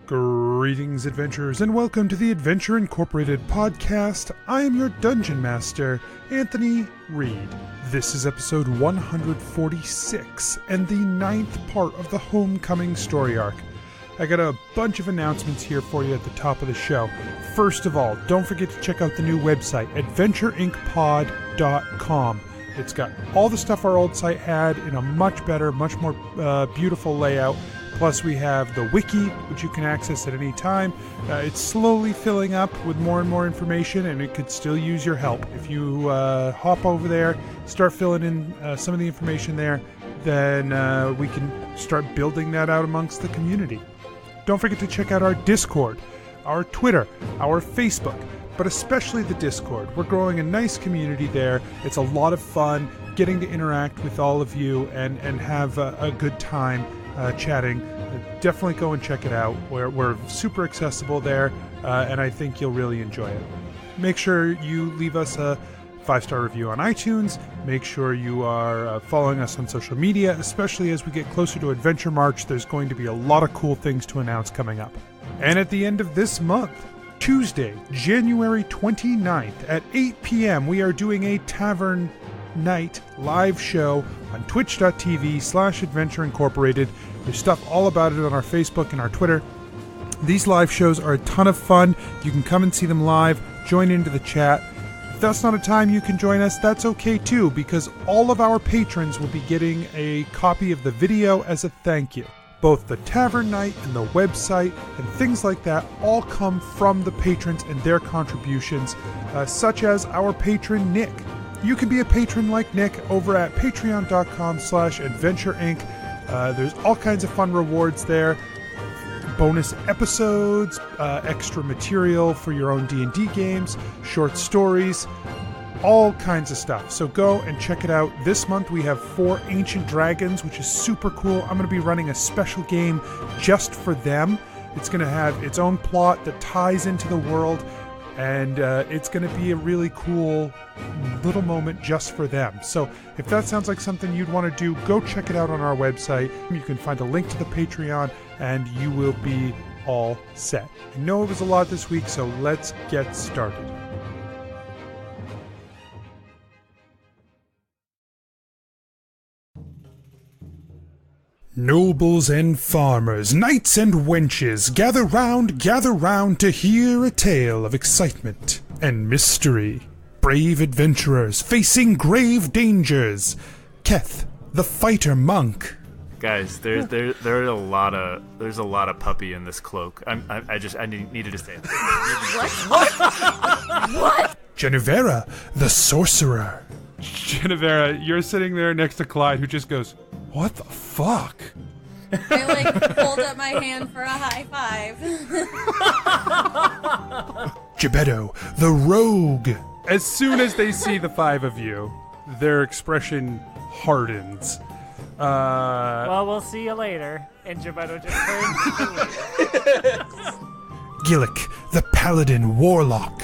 Greetings, adventurers, and welcome to the Adventure Incorporated podcast. I am your Dungeon Master, Anthony Reed. This is episode 146, and the 9th part of the Homecoming story arc. I got a bunch of announcements here for you at the top of the show. First of all, don't forget to check out the new website, adventureincpod.com. It's got all the stuff our old site had in a much better, much more beautiful layout. Plus we have the wiki, which you can access at any time. It's slowly filling up with more and more information, and it could still use your help. If you hop over there, start filling in some of the information there, then we can start building that out amongst the community. Don't forget to check out our Discord, our Twitter, our Facebook, but especially the Discord. We're growing a nice community there. It's a lot of fun getting to interact with all of you and have a good time chatting. Definitely go and check it out. We're super accessible there, and I think you'll really enjoy it. Make sure you leave us a 5-star review on iTunes. Make sure you are following us on social media, especially as we get closer to Adventure March. There's going to be a lot of cool things to announce coming up. And at the end of this month, Tuesday, January 29th at 8 p.m., we are doing a Tavern Night live show on twitch.tv/Adventure Incorporated. There's stuff all about it on our Facebook and our Twitter. These live shows are a ton of fun. You can come and see them live, join into the chat. If that's not a time you can join us, that's okay too, because all of our patrons will be getting a copy of the video as a thank you. Both the Tavern Night and the website and things like that all come from the patrons and their contributions, such as our patron Nick. You can be a patron like Nick over at patreon.com/adventureinc. There's all kinds of fun rewards there. Bonus episodes, extra material for your own D&D games, short stories, all kinds of stuff. So go and check it out. This month we have 4 Ancient Dragons, which is super cool. I'm going to be running a special game just for them. It's going to have its own plot that ties into the world, and it's going to be a really cool little moment just for them. So if that sounds like something you'd want to do, go check it out on our website. You can find a link to the Patreon, and you will be all set. I know it was a lot this week, so let's get started. Nobles and farmers, knights and wenches, gather round to hear a tale of excitement and mystery. Brave adventurers facing grave dangers. Keth, the fighter monk. Guys, there's a lot of puppy in this cloak. I needed to say that. What? Jennuvera, the sorcerer. Jennuvera, you're sitting there next to Clyde, who just goes, "What the fuck?" I hold up my hand for a high five. Gebetto, the rogue. As soon as they see the 5 of you, their expression hardens. Well, we'll see you later. And Gebetto just turns. Gillik, the paladin warlock.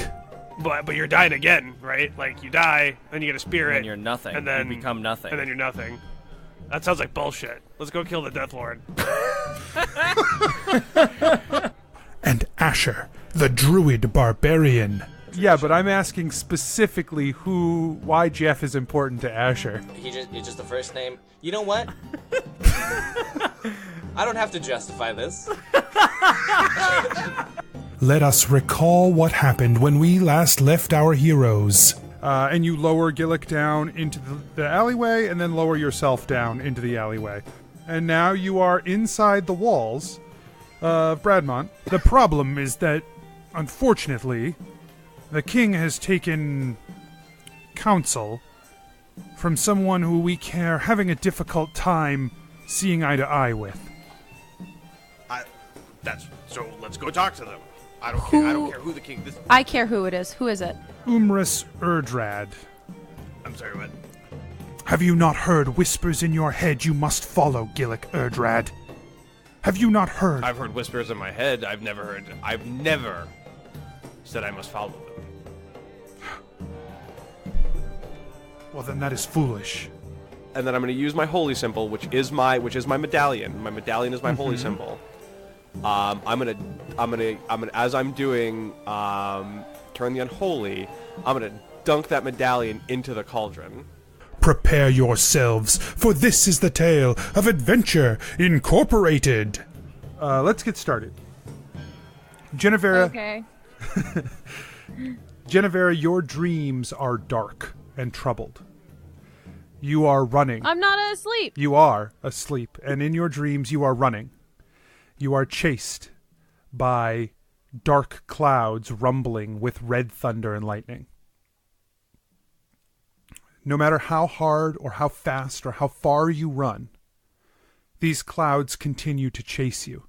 But you're dying again, right? Like, you die, then you get a spirit. And you're nothing. And then you become nothing. And then you're nothing. That sounds like bullshit. Let's go kill the Death Lord. And Asher, the druid barbarian. Yeah, but I'm asking specifically why Jeff is important to Asher. It's just the first name. You know what? I don't have to justify this. Let us recall what happened when we last left our heroes. And you lower Gillik down into the alleyway, and then lower yourself down into the alleyway. And now you are inside the walls of Bradmont. The problem is that, unfortunately, the king has taken counsel from someone who we are having a difficult time seeing eye to eye with. So let's go talk to them. I don't care who the king is. I care who it is. Who is it? Umris Erdrad. I'm sorry, what? Have you not heard whispers in your head you must follow, Gillik Erdrad? Have you not heard? I've heard whispers in my head. I've never said I must follow them. Well, then that is foolish. And then I'm going to use my holy symbol, which is my medallion. My medallion is my holy symbol. I'm gonna, as I'm doing Turn the Unholy, I'm gonna dunk that medallion into the cauldron. Prepare yourselves, for this is the tale of Adventure Incorporated. Let's get started. Jennuvera. Okay. Jennuvera, your dreams are dark and troubled. You are running. I'm not asleep. You are asleep, and in your dreams you are running. You are chased by dark clouds rumbling with red thunder and lightning. No matter how hard or how fast or how far you run, these clouds continue to chase you.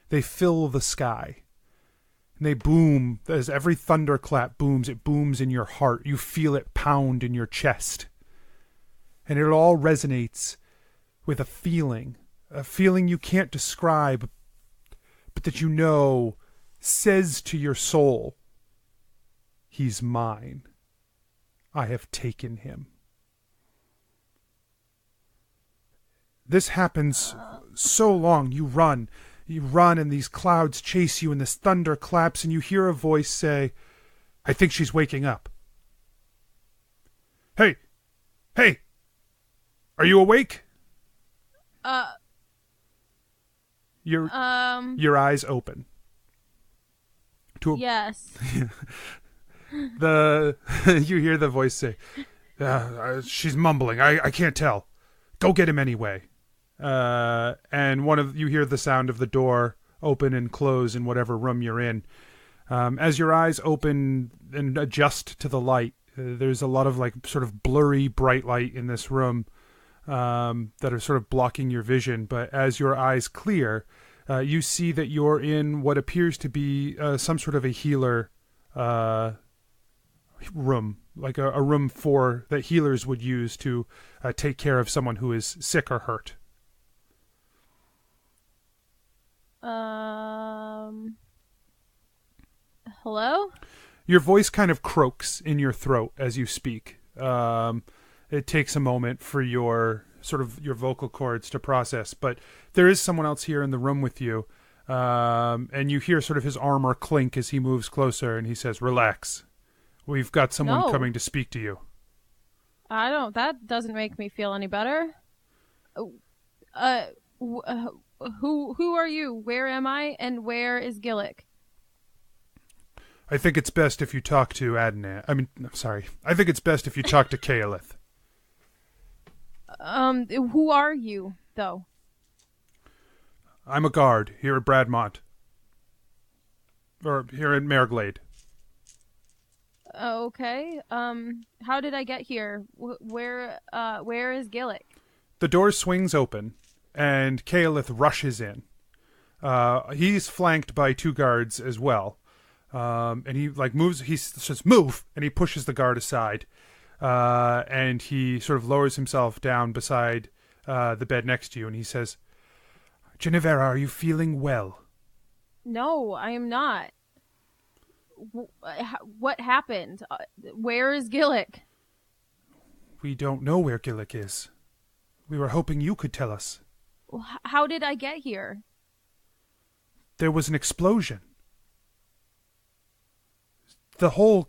They fill the sky. And they boom. As every thunderclap booms, it booms in your heart. You feel it pound in your chest. And it all resonates with a feeling you can't describe, but that you know says to your soul, he's mine. I have taken him. This happens so long. You run and these clouds chase you and this thunder claps and you hear a voice say, I think she's waking up. Hey! Are you awake? Your eyes open. Yes. You hear the voice say, she's mumbling. I can't tell. Go get him anyway. And you hear the sound of the door open and close in whatever room you're in. As your eyes open and adjust to the light, there's a lot of like sort of blurry bright light in this room that are sort of blocking your vision. But as your eyes clear, you see that you're in what appears to be some sort of a healer room, like a room that healers would use to take care of someone who is sick or hurt. Hello? Your voice kind of croaks in your throat as you speak. It takes a moment for your vocal cords to process, but there is someone else here in the room with you, and you hear sort of his armor clink as he moves closer, and he says, "Relax. We've got someone coming to speak to you." That doesn't make me feel any better. Who are you? Where am I? And where is Gillik? I think it's best if you talk to Adnan. I think it's best if you talk to Kaelith. Who are you, though? I'm a guard here at Bradmont. Or here at Mareglade. Okay. How did I get here? Where is Gillik? The door swings open, and Kaelith rushes in. He's flanked by two guards as well. And he moves, he says, "Move!" and he pushes the guard aside. And he sort of lowers himself down beside the bed next to you, and he says, "Jennuvera, are you feeling well?" No, I am not. What happened? Where is Gillik? We don't know where Gillik is. We were hoping you could tell us. How did I get here? There was an explosion. The whole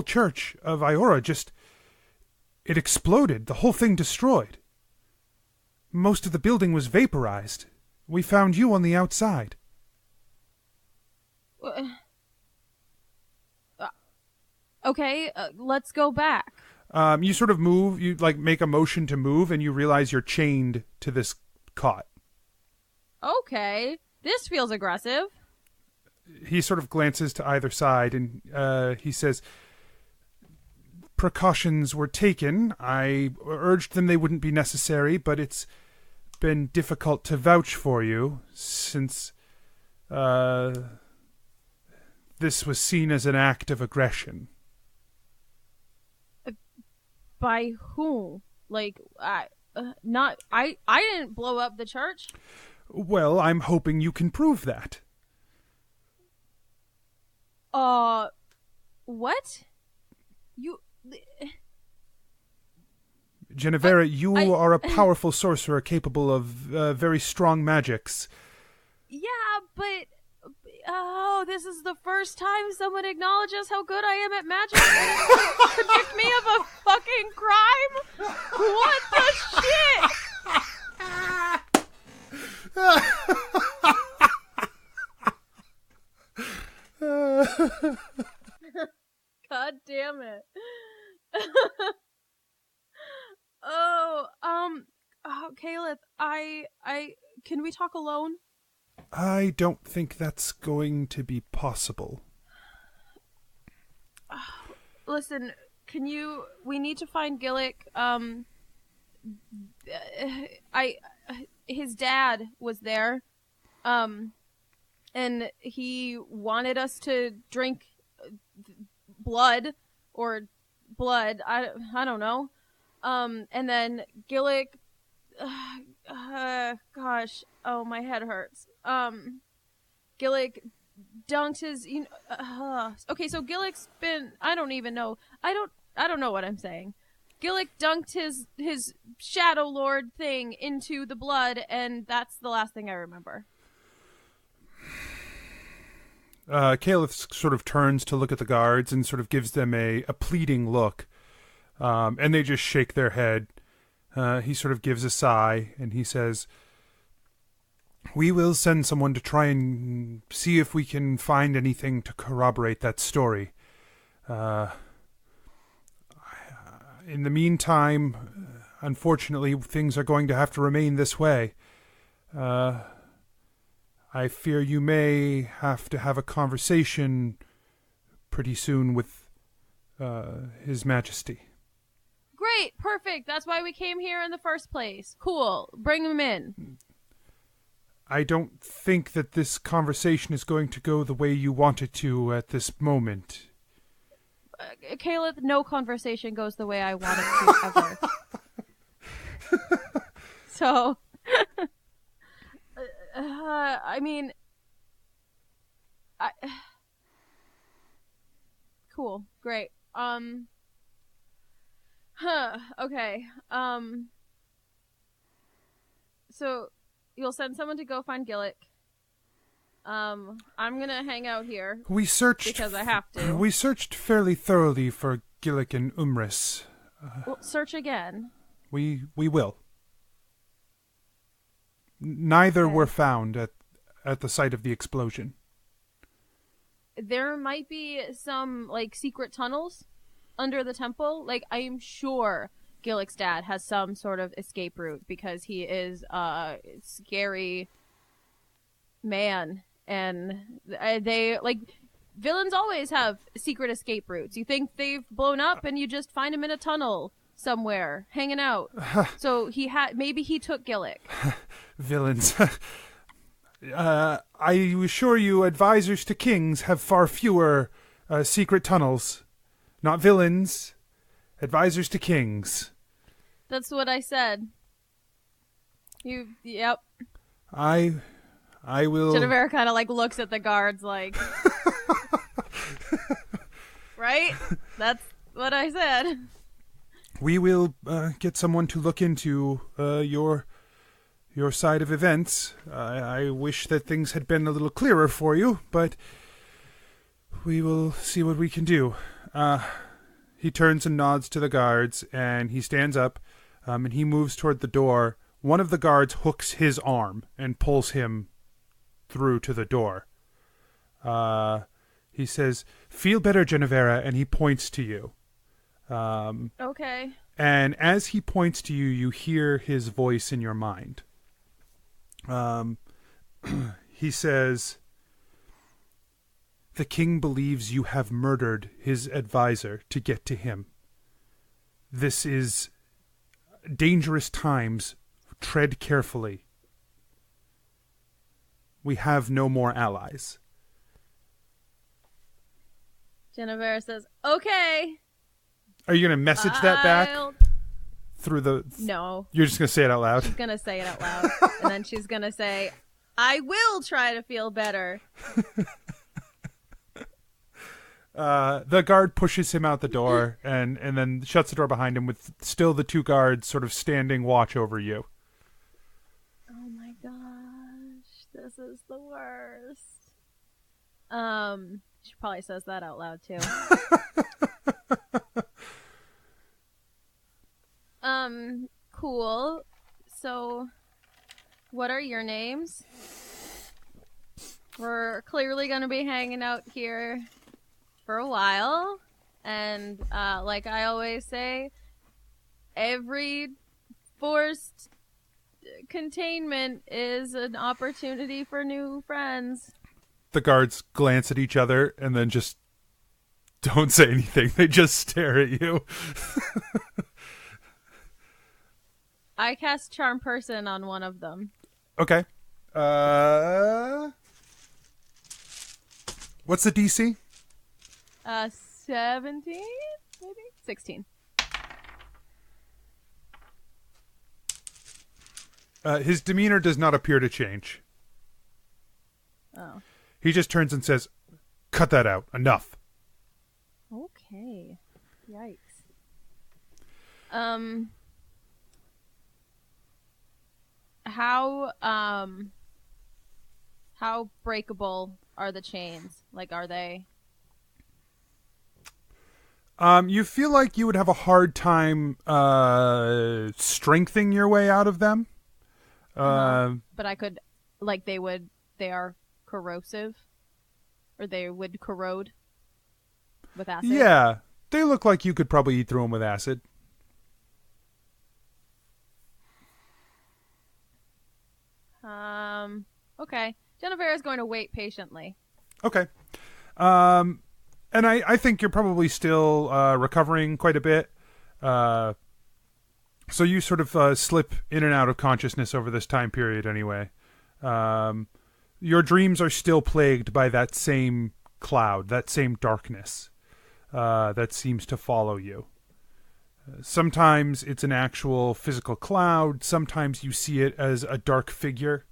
church of Iora it exploded. The whole thing destroyed. Most of the building was vaporized. We found you on the outside. Okay, let's go back. You sort of move, you make a motion to move, and you realize you're chained to this cot. Okay, this feels aggressive. He sort of glances to either side, and he says, "Precautions were taken. I urged them they wouldn't be necessary, but it's been difficult to vouch for you since this was seen as an act of aggression." By whom? I didn't blow up the church. Well, I'm hoping you can prove that. What? Jennuvera, you are a powerful sorcerer capable of very strong magics. Yeah, but oh, this is the first time someone acknowledges how good I am at magic and convict me of a fucking crime. What the shit? God damn it. Caleb, I can we talk alone? I don't think that's going to be possible. Listen, we need to find Gillik. His dad was there. And he wanted us to drink blood. I don't know. And then Gillik, gosh, oh, my head hurts. Gillik dunked his, okay, so Gillik's been, I don't even know. I don't know what I'm saying. Gillik dunked his Shadow Lord thing into the blood, and that's the last thing I remember. Caliph sort of turns to look at the guards and sort of gives them a pleading look. And they just shake their head. He sort of gives a sigh, and he says, "We will send someone to try and see if we can find anything to corroborate that story. In the meantime, unfortunately, things are going to have to remain this way. I fear you may have to have a conversation pretty soon with His Majesty." Great, perfect. That's why we came here in the first place. Cool. Bring him in. I don't think that this conversation is going to go the way you want it to at this moment. Caleb, no conversation goes the way I want it to ever. So, I mean, cool, great. Okay. So you'll send someone to go find Gillik. I'm gonna hang out here. We searched because I have to. We searched fairly thoroughly for Gillik and Umris. Well, search again. We will. Neither were found at the site of the explosion. There might be some secret tunnels under the temple. I'm sure Gillik's dad has some sort of escape route because he is a scary man, and villains always have secret escape routes. You think they've blown up, and you just find him in a tunnel somewhere hanging out. So maybe he took Gillik. Villains. I assure you, advisors to kings have far fewer secret tunnels. Not villains. Advisors to kings. That's what I said. Yep. I will... Jennuvera kind of looks at the guards right? That's what I said. We will get someone to look into your side of events. I wish that things had been a little clearer for you, but we will see what we can do. He turns and nods to the guards, and he stands up, and he moves toward the door. One of the guards hooks his arm and pulls him through to the door. He says, "Feel better, Jennuvera," and he points to you. Okay. And as he points to you, you hear his voice in your mind. He says, "The king believes you have murdered his advisor to get to him. This is dangerous times. Tread carefully. We have no more allies." Jennuvera says, "Okay." Are you going to message that back? Through the... No. You're just going to say it out loud? She's going to say it out loud. And then she's going to say, "I will try to feel better." The guard pushes him out the door and then shuts the door behind him with still the two guards sort of standing watch over you. Oh my gosh. This is the worst. She probably says that out loud too. Cool. So, what are your names? We're clearly gonna be hanging out here for a while, and like I always say, every forced containment is an opportunity for new friends. The guards glance at each other and then just don't say anything. They just stare at you. I cast Charm Person on one of them. Okay. What's the DC? 17, maybe 16. His demeanor does not appear to change. Oh. He just turns and says, "Cut that out. Enough." Okay. Yikes. How breakable are the chains? Like, are they? You feel like you would have a hard time strengthening your way out of them. But I could, like, they are corrosive, or they would corrode with acid. Yeah, they look like you could probably eat through them with acid. Okay. Jennuvera is going to wait patiently. Okay. And I think you're probably still recovering quite a bit. So you sort of slip in and out of consciousness over this time period anyway. Your dreams are still plagued by that same cloud, that same darkness that seems to follow you. Sometimes it's an actual physical cloud. Sometimes you see it as a dark figure.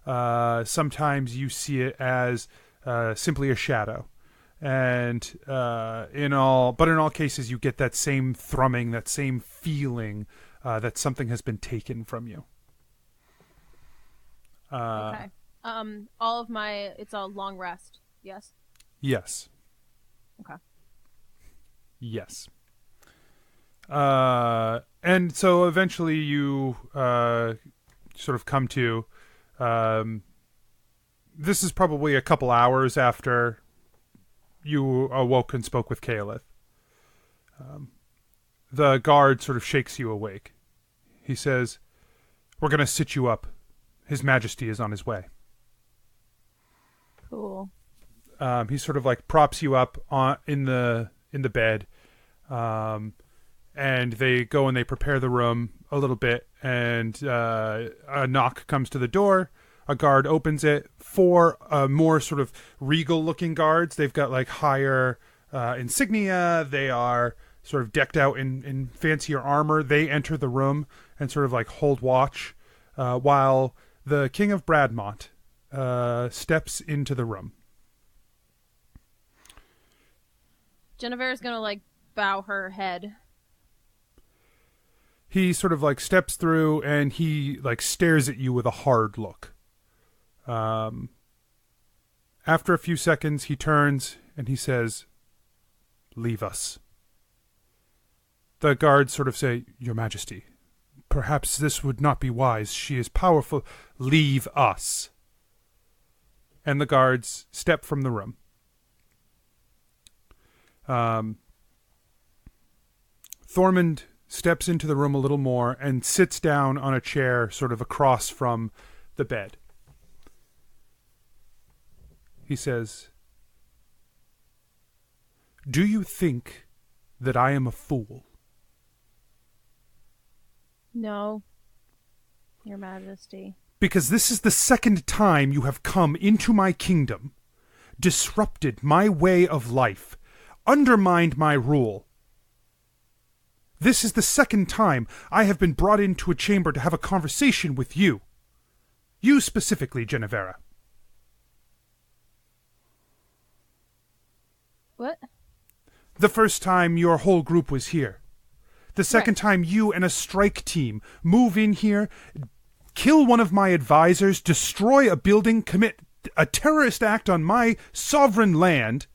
Sometimes you see it as simply a shadow. And in all cases, you get that same thrumming, that same feeling that something has been taken from you. Okay. It's a long rest. Yes. Yes. Okay. Yes. And so eventually you sort of come to. This is probably a couple hours after you awoke and spoke with Caliph. The guard sort of shakes you awake. He says, "We're going to sit you up. His Majesty is on his way." Cool. He sort of like props you up in the bed, and they go and they prepare the room a little bit, and a knock comes to the door. A guard opens it. Four more sort of regal-looking guards. They've got like higher insignia. They are sort of decked out in fancier armor. They enter the room and sort of like hold watch while the King of Bradmont steps into the room. Jennuvera's gonna like bow her head. He sort of like steps through and he like stares at you with a hard look. After a few seconds, he turns and he says, "Leave us." The guards sort of say, "Your Majesty, perhaps this would not be wise. She is powerful." "Leave us." And the guards step from the room. Thormund steps into the room a little more and sits down on a chair sort of across from the bed. He says, "Do you think that I am a fool?" No, Your Majesty. "Because this is the second time you have come into my kingdom, disrupted my way of life, undermined my rule. This is the second time I have been brought into a chamber to have a conversation with you. You specifically, Jennuvera." What? "The first time your whole group was here. The second time you and a strike team move in here, kill one of my advisors, destroy a building, commit a terrorist act on my sovereign land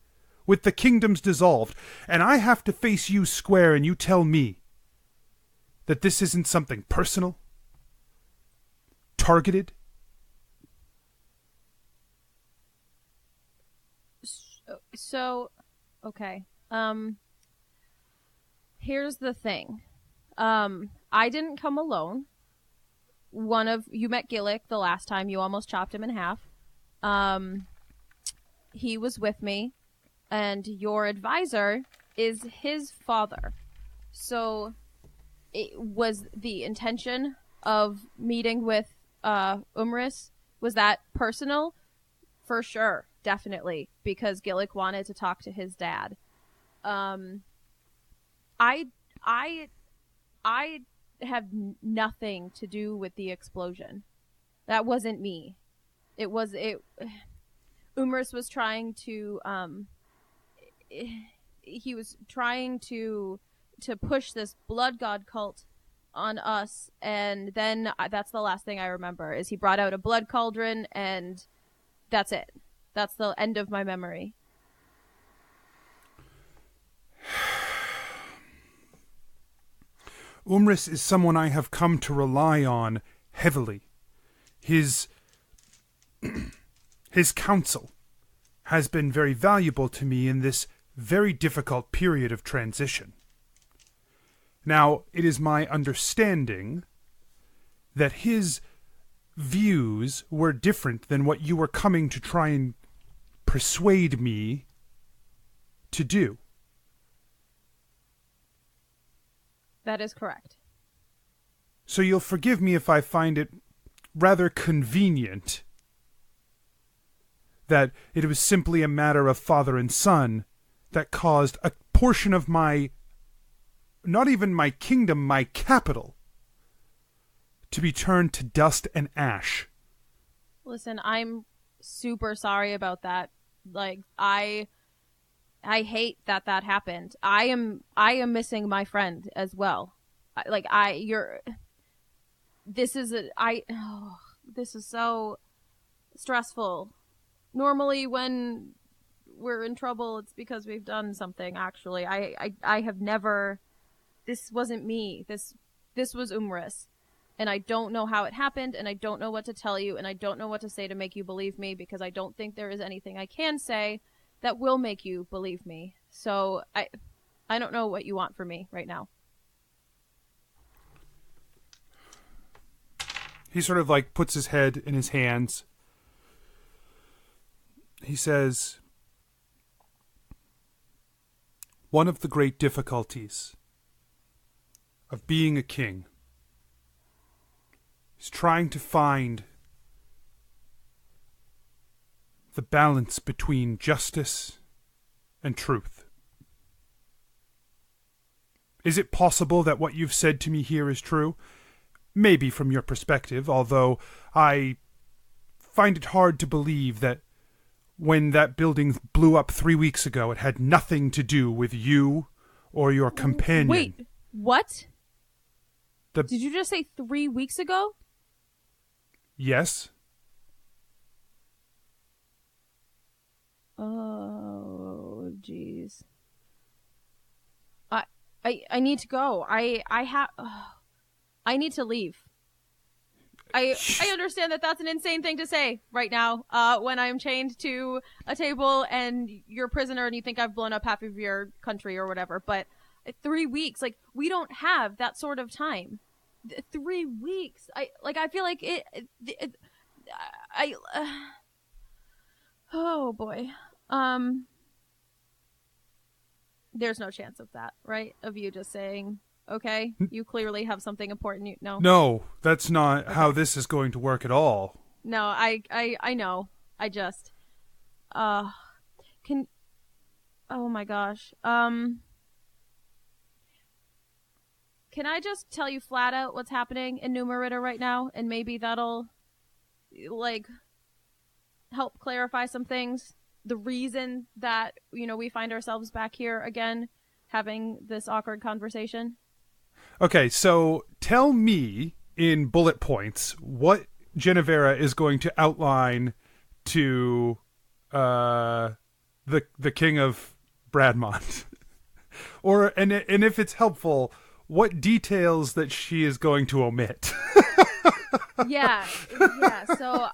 with the kingdoms dissolved, and I have to face you square and you tell me that this isn't something personal, targeted? So, okay. Here's the thing. I didn't come alone. You met Gillik the last time. You almost chopped him in half. He was with me, and your advisor is his father. So, it was the intention of meeting with Umris. Was that personal? For sure, definitely, because Gillik wanted to talk to his dad. I have nothing to do with the explosion. That wasn't me. Umris was trying to he was trying to push this blood god cult on us, and then that's the last thing I remember is he brought out a blood cauldron, and that's it. That's the end of my memory. Umris is someone I have come to rely on heavily. His counsel has been very valuable to me in this very difficult period of transition. Now, it is my understanding that his views were different than what you were coming to try and persuade me to do. That is correct. So you'll forgive me if I find it rather convenient that it was simply a matter of father and son that caused a portion of my, not even my kingdom, my capital, to be turned to dust and ash. Listen, I'm super sorry about that. Like, I hate that happened. I am missing my friend as well. This is so stressful. Normally when we're in trouble, it's because we've done something, actually. I have never, this wasn't me. This was Umris. And I don't know how it happened, and I don't know what to tell you, and I don't know what to say to make you believe me, because I don't think there is anything I can say that will make you believe me. So I don't know what you want from me right now. He sort of like puts his head in his hands. He says, one of the great difficulties of being a king is trying to find the balance between justice and truth. Is it possible that what you've said to me here is true? Maybe from your perspective, although I find it hard to believe that when that building blew up 3 weeks ago, it had nothing to do with you or your companion. Wait, what? Did you just say 3 weeks ago? Yes. Oh, jeez. I need to go. I need to leave. I understand that that's an insane thing to say right now, when I'm chained to a table and you're a prisoner and you think I've blown up half of your country or whatever, but 3 weeks, like, we don't have that sort of time. 3 weeks. I feel like oh boy. There's no chance of that, right? Of you just saying, okay, you clearly have something important. No, that's not how this is going to work at all. No, I know. I just, oh my gosh. Can I just tell you flat out what's happening in Jennuvera right now? And maybe that'll, like, help clarify some things. The reason that, we find ourselves back here again, having this awkward conversation. Okay, so tell me in bullet points what Jennuvera is going to outline to the King of Bradmont. and if it's helpful, what details that she is going to omit. Yeah. So,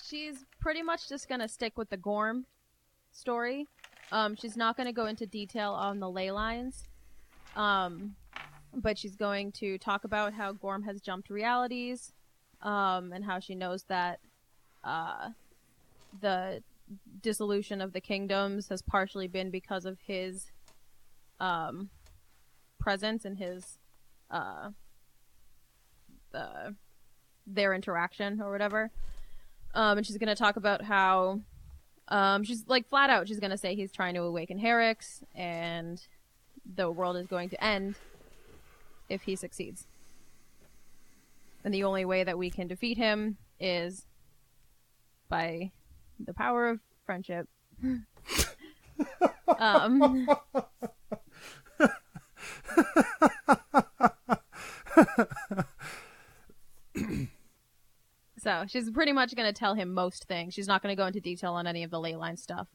she's pretty much just gonna stick with the Gorm story. She's not gonna go into detail on the ley lines. But she's going to talk about how Gorm has jumped realities, and how she knows that the dissolution of the kingdoms has partially been because of his presence and his their interaction or whatever. And she's going to talk about how she's like flat out she's going to say he's trying to awaken Herix and the world is going to end if he succeeds. And the only way that we can defeat him is by the power of friendship. So she's pretty much going to tell him most things. She's not going to go into detail on any of the ley line stuff.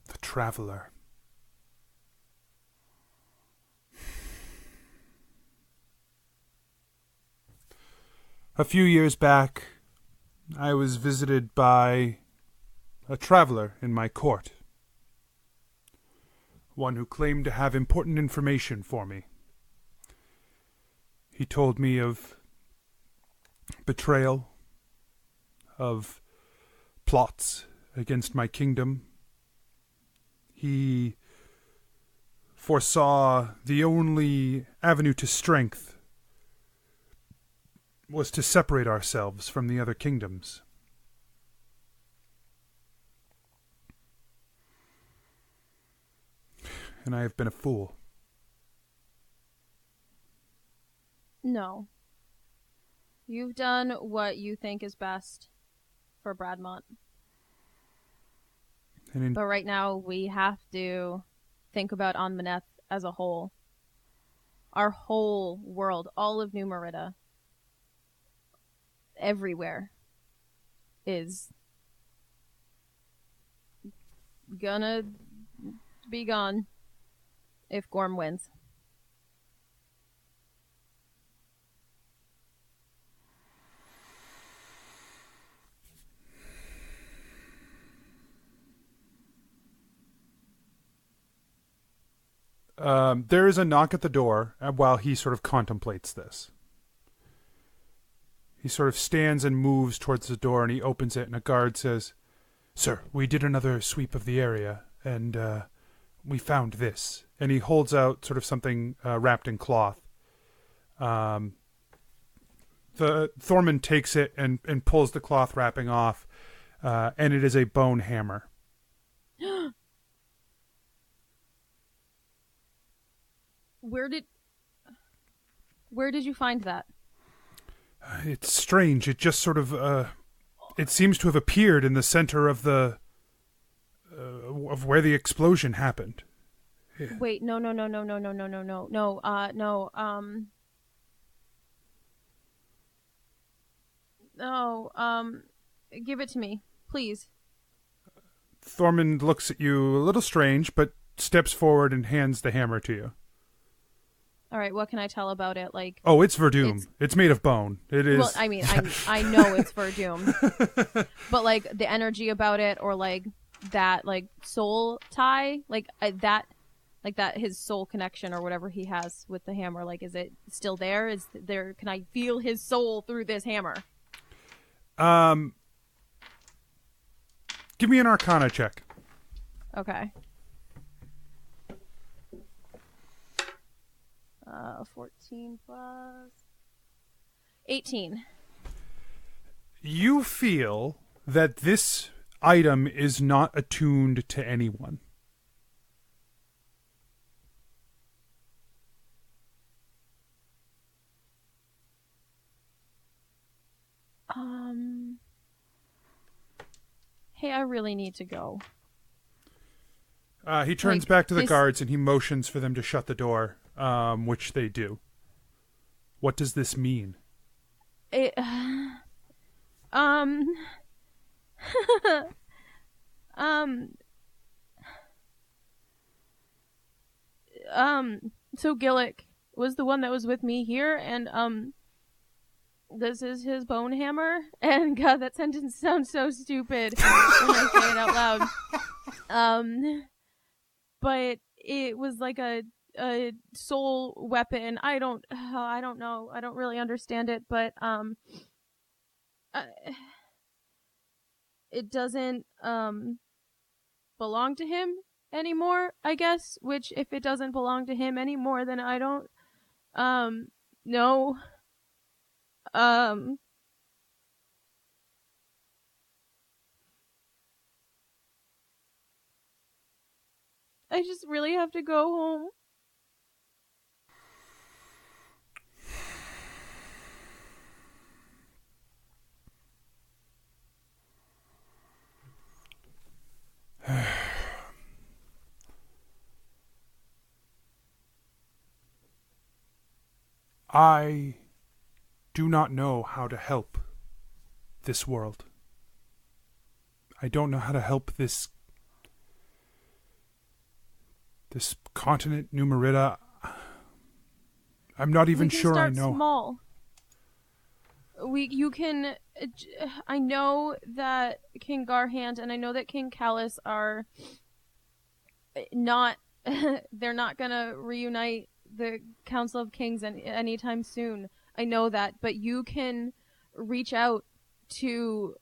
The Traveler. A few years back, I was visited by a traveler in my court. One who claimed to have important information for me. He told me of betrayal, of plots against my kingdom. He foresaw the only avenue to strength was to separate ourselves from the other kingdoms. And I have been a fool. No. You've done what you think is best for Bradmont. But right now, we have to think about Anmaneth as a whole. Our whole world, all of New Merida, everywhere, is gonna be gone if Gorm wins. There is a knock at the door while he sort of contemplates this. He sort of stands and moves towards the door, and he opens it, and a guard says, "Sir, we did another sweep of the area, and we found this." And he holds out sort of something wrapped in cloth. The Thormund takes it and pulls the cloth wrapping off, and it is a bone hammer. Where did you find that? It's strange. It just sort of it seems to have appeared in the center of the of where the explosion happened. Yeah. Wait, no. Give it to me, please. Thormund looks at you a little strange, but steps forward and hands the hammer to you. All right, what can I tell about it? Like, oh, it's Verdum. It's made of bone. It is. Well, I mean, I know it's Verdum, but like the energy about it, or like that, like soul tie, like that his soul connection or whatever he has with the hammer. Like, is it still there? Is there? Can I feel his soul through this hammer? Give me an Arcana check. Okay. 14 plus 18. You feel that this item is not attuned to anyone. Hey, I really need to go. He turns back to the guards and he motions for them to shut the door, which they do. What does this mean? So Gillik was the one that was with me here, and this is his bone hammer. And God, that sentence sounds so stupid when I say it out loud. But it was like a soul weapon. I don't know. I don't really understand it, but it doesn't belong to him anymore, I guess. Which, if it doesn't belong to him anymore, then I don't know. I just really have to go home. I do not know how to help this world. I don't know how to help this continent, New Merida. I'm not even sure I know. Small. You can. I know that King Garhand and I know that King Callus are not. They're not gonna reunite the Council of Kings anytime soon. I know that, but you can reach out to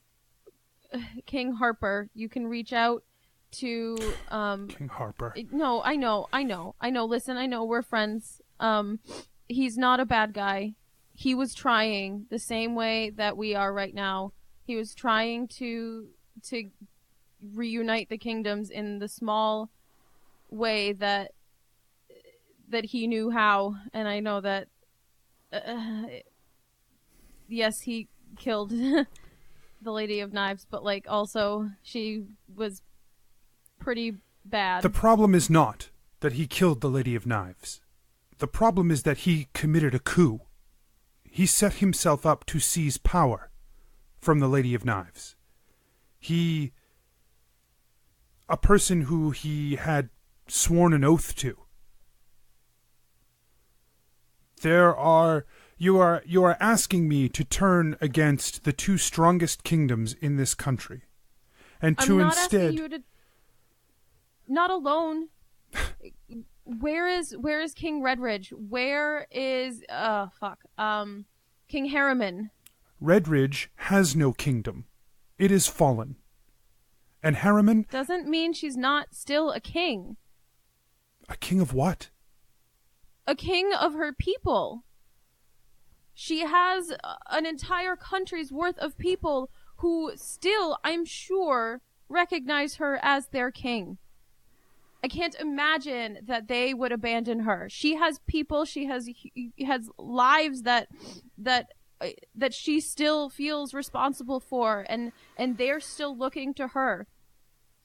King Harper. You can reach out to King Harper. No, I know. Listen, I know we're friends. He's not a bad guy. He was trying the same way that we are right now. He was trying to reunite the kingdoms in the small way that he knew how, and I know that yes, he killed the Lady of Knives, but like also she was pretty bad. The problem is not that he killed the Lady of Knives. The problem is that he committed a coup. He set himself up to seize power from the Lady of Knives. A person who he had sworn an oath to. You are asking me to turn against the two strongest kingdoms in this country, and to instead. Asking you to... Not alone. Where is King Redridge? Where is King Harriman? Redridge has no kingdom. It is fallen. And Harriman doesn't mean she's not still a king. A king of what? A king of her people. She has an entire country's worth of people who still, I'm sure, recognize her as their king. I can't imagine that they would abandon her. She has people, she has lives that she still feels responsible for, and they're still looking to her.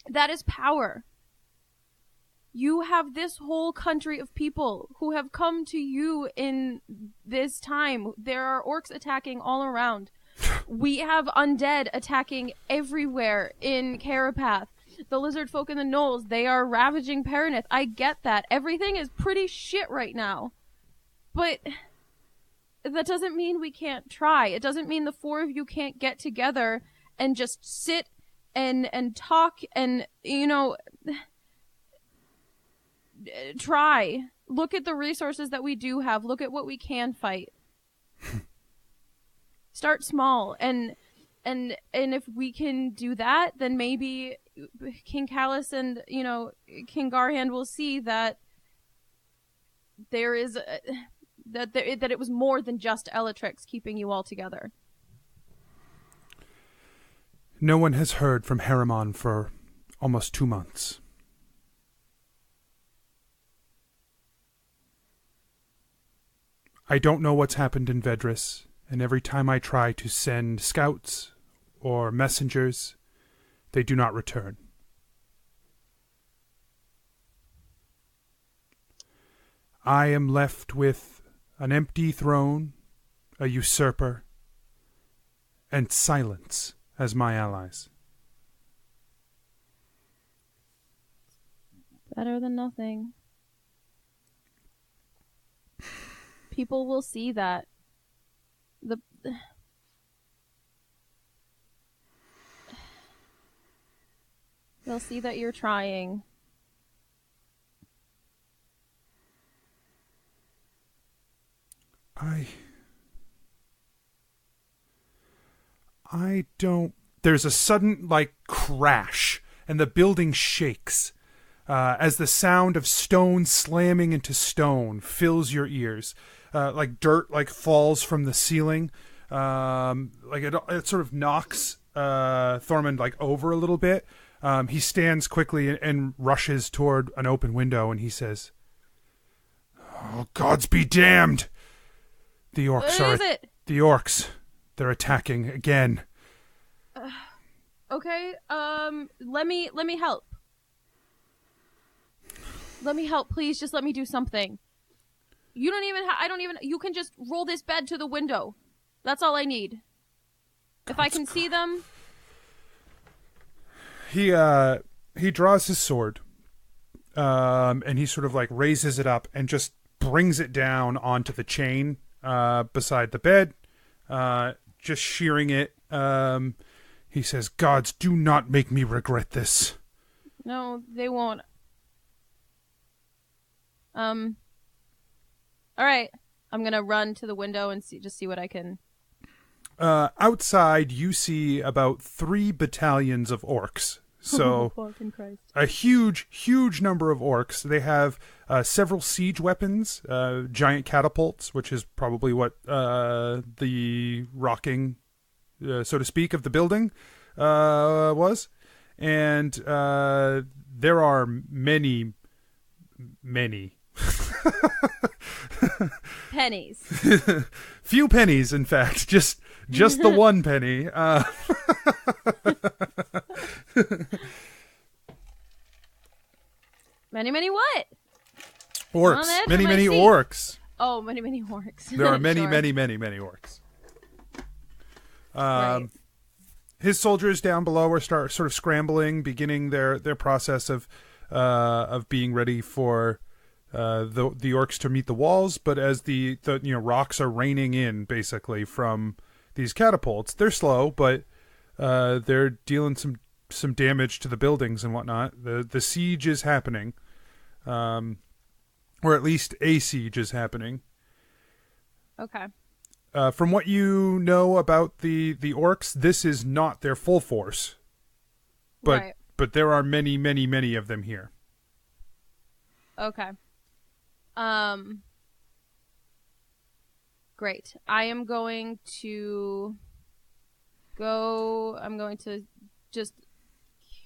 That is power. You have this whole country of people who have come to you in this time. There are orcs attacking all around. We have undead attacking everywhere in Carapath. The lizard folk in the knolls, they are ravaging Paranith. I get that. Everything is pretty shit right now. But that doesn't mean we can't try. It doesn't mean the four of you can't get together and just sit and talk and, try. Look at the resources that we do have. Look at what we can fight. Start small. And if we can do that, then maybe King Callus and, King Garhand will see that there is that it was more than just Elatrix keeping you all together. No one has heard from Harriman for almost 2 months. I don't know what's happened in Vedris, and every time I try to send scouts or messengers, they do not return. I am left with an empty throne, a usurper, and silence as my allies. Better than nothing. People will see that. They'll see that you're trying. I don't... There's a sudden, crash, and the building shakes as the sound of stone slamming into stone fills your ears. Dirt, falls from the ceiling. It sort of knocks Thormund, over a little bit. He stands quickly and rushes toward an open window, and he says, "Oh, gods be damned! The orcs What is it? The orcs. They're attacking again." Okay. Let me help. Let me help, please. Just let me do something. You don't even. You can just roll this bed to the window. That's all I need. If I can see them. He draws his sword, and he sort of raises it up and just brings it down onto the chain beside the bed, just shearing it. He says, "Gods, do not make me regret this." No, they won't. All right. I'm gonna run to the window and see what I can. Outside, you see about 3 battalions of orcs. So a huge number of orcs. They have several siege weapons, giant catapults, which is probably what the rocking, so to speak, of the building was. And there are many pennies. Few pennies, in fact. Just the one penny. Many what? Orcs. Many orcs. Oh, many orcs. There are many, Sure. many orcs. Right. His soldiers down below are sort of scrambling, beginning their process of being ready for the orcs to meet the walls. But as the rocks are raining in basically from these catapults, they're slow, but they're dealing some damage to the buildings and whatnot. The siege is happening, or at least a siege is happening. Okay. From what you know about the orcs, this is not their full force, but there are many of them here. Okay. Great. I'm going to just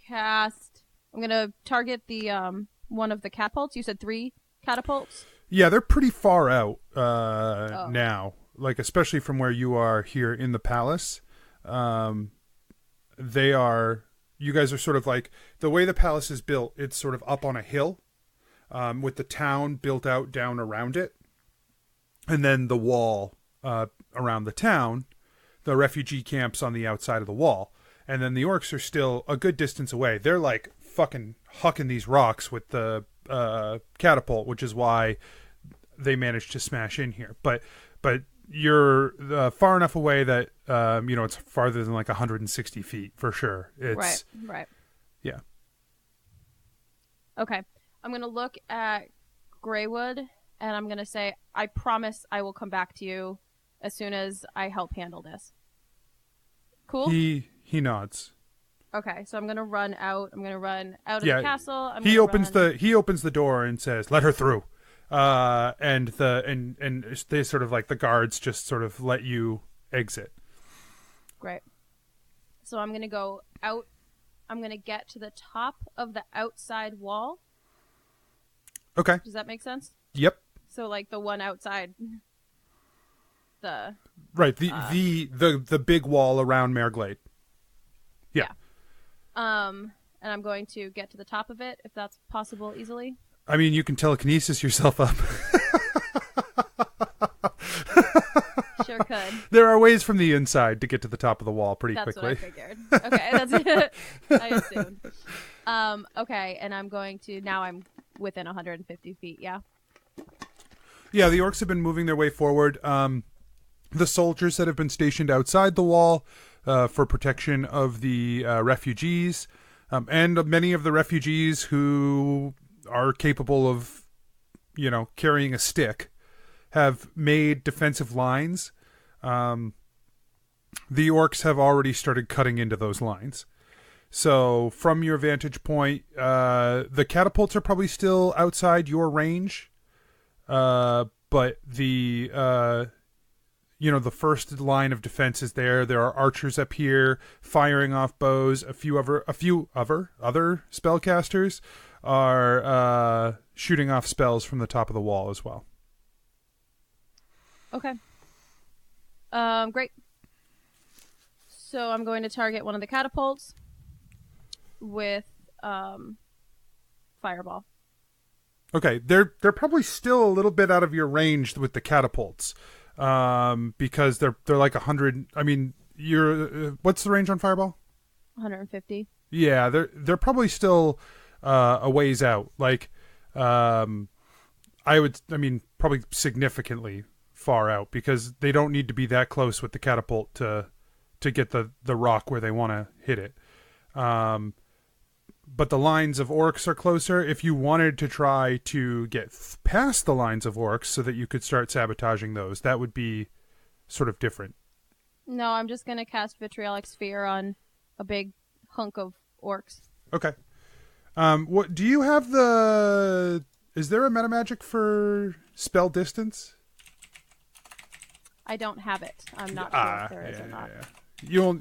cast. I'm going to target the one of the catapults. You said 3 catapults? Yeah, they're pretty far out now. Especially from where you are here in the palace. They are. You guys are sort of the way the palace is built. It's sort of up on a hill, with the town built out down around it, and then the wall around the town. The refugee camps on the outside of the wall, and then the orcs are still a good distance away. They're fucking hucking these rocks with the catapult, which is why they managed to smash in here. But you're far enough away that it's farther than 160 feet for sure. It's right. Yeah. Okay. I'm gonna look at Greywood and I'm gonna say, I promise I will come back to you as soon as I help handle this. Cool? He nods. Okay, so I'm gonna run out. I'm gonna run out of the castle. He opens the door and says, "Let her through." And they sort of the guards just sort of let you exit. Great. So I'm gonna go out. I'm gonna get to the top of the outside wall. Okay. Does that make sense? Yep. So the one outside. The big wall around Mareglade. Yeah. And I'm going to get to the top of it if that's possible easily. I mean, you can telekinesis yourself up. Sure could. There are ways from the inside to get to the top of the wall pretty That's quickly. what I figured. Okay, that's it. I assumed. Okay, and I'm going to now. I'm within 150 feet. Yeah. Yeah, the orcs have been moving their way forward. The soldiers that have been stationed outside the wall for protection of the refugees, and many of the refugees who are capable of, carrying a stick, have made defensive lines. The orcs have already started cutting into those lines. So from your vantage point, the catapults are probably still outside your range. But the the first line of defense is there. There are archers up here firing off bows. A few other spellcasters are shooting off spells from the top of the wall as well. Okay. Great. So I'm going to target one of the catapults with fireball. Okay, they're probably still a little bit out of your range with the catapults, because they're like 100. I mean, what's the range on fireball? 150. Yeah, they're probably still a ways out. Like, probably significantly far out, because they don't need to be that close with the catapult to get the rock where they want to hit it. But the lines of orcs are closer. If you wanted to try to get past the lines of orcs so that you could start sabotaging those, that would be sort of different. No, I'm just going to cast Vitriolic Sphere on a big hunk of orcs. Okay. What do you have is there a metamagic for spell distance? I don't have it. I'm not sure if there is or not. Yeah.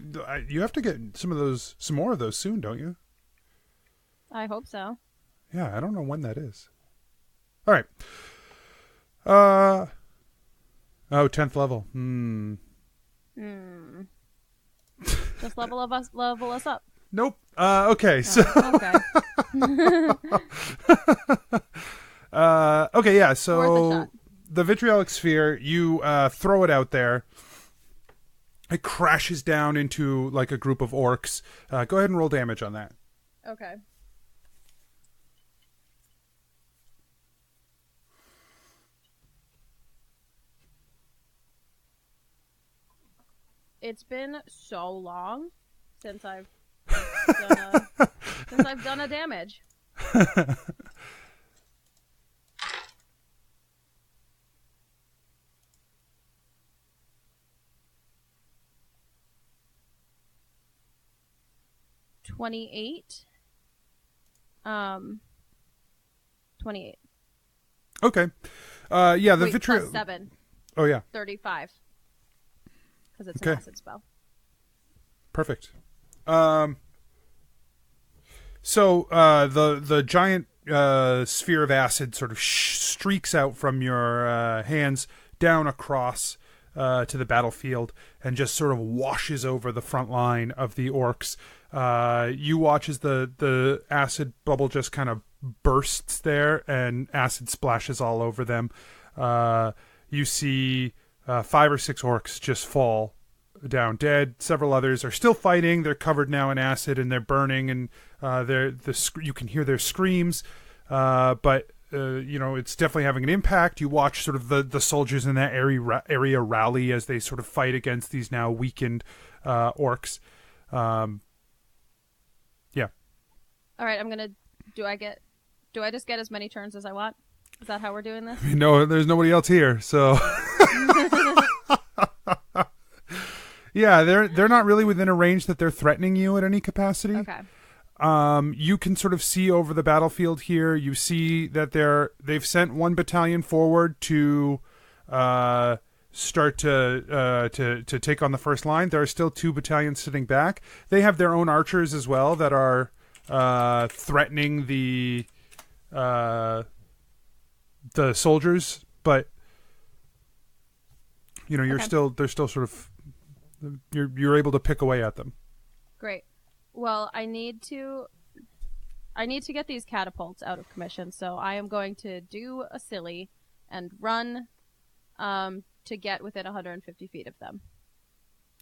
You have to get some more of those soon, don't you? I hope so. Yeah, I don't know when that is. All right. 10th level. Just level us up. Nope. Okay. So. Okay. Okay. Yeah. Worth a So shot. the vitriolic sphere, you throw it out there. It crashes down into like a group of orcs. Go ahead and roll damage on that. Okay. It's been so long since I've done a damage. $28. 28. Okay. Yeah. The Wait, vitriol. plus 7. Oh yeah. 35. Because it's Okay. an acid spell. Perfect. So the giant sphere of acid sort of streaks out from your hands down across to the battlefield and just sort of washes over the front line of the orcs. You watch as the acid bubble just kind of bursts there and acid splashes all over them. You see 5 or 6 orcs just fall down dead. Several others are still fighting. They're covered now in acid and they're burning, and you can hear their screams. But it's definitely having an impact. You watch sort of the soldiers in that area rally as they sort of fight against these now weakened orcs. Yeah. All right, do I just get as many turns as I want? Is that how we're doing this? No, there's nobody else here, so. Yeah, they're not really within a range that they're threatening you at any capacity. Okay. You can sort of see over the battlefield here. You see that they've sent one battalion forward to start to take on the first line. There are still 2 battalions sitting back. They have their own archers as well that are threatening the soldiers, but they're still sort of you're able to pick away at them. Great. Well, I need to get these catapults out of commission, so I am going to do a silly and run to get within 150 feet of them.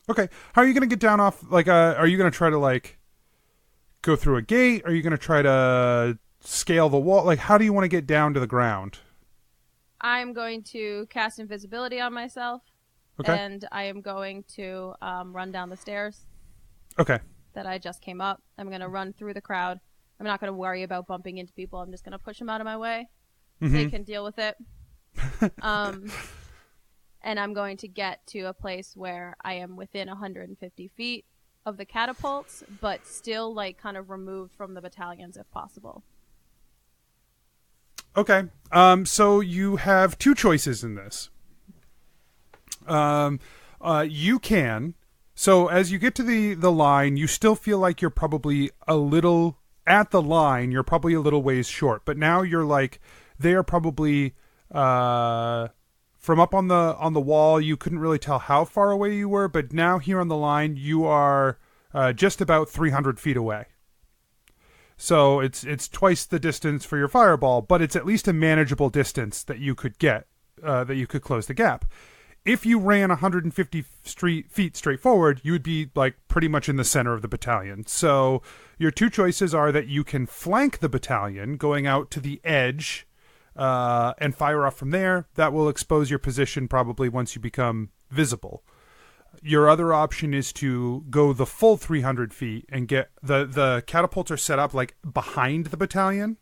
Okay. How are you going to get down off, like, are you going to try to, like, go through a gate? Are you going to try to scale the wall? Like, how do you want to get down to the ground? I'm going to cast invisibility on myself. Okay. And I am going to run down the stairs. Okay. That I just came up. I'm going to run through the crowd. I'm not going to worry about bumping into people. I'm just going to push them out of my way. Mm-hmm. They can deal with it. And I'm going to get to a place where I am within 150 feet of the catapults, but still, like, kind of removed from the battalions if possible. Okay. So you have two choices in this. You can. So as you get to the line, you still feel like you're probably a little at the line. You're probably a little ways short, but now you're like, they are probably, from up on the wall, you couldn't really tell how far away you were, but now here on the line, you are, just about 300 feet away. So it's twice the distance for your fireball, but it's at least a manageable distance that you could get, that you could close the gap. If you ran 150 feet straight forward, you would be, like, pretty much in the center of the battalion. So your two choices are that you can flank the battalion, going out to the edge, and fire off from there. That will expose your position probably once you become visible. Your other option is to go the full 300 feet and get the catapults are set up, like, behind the battalion.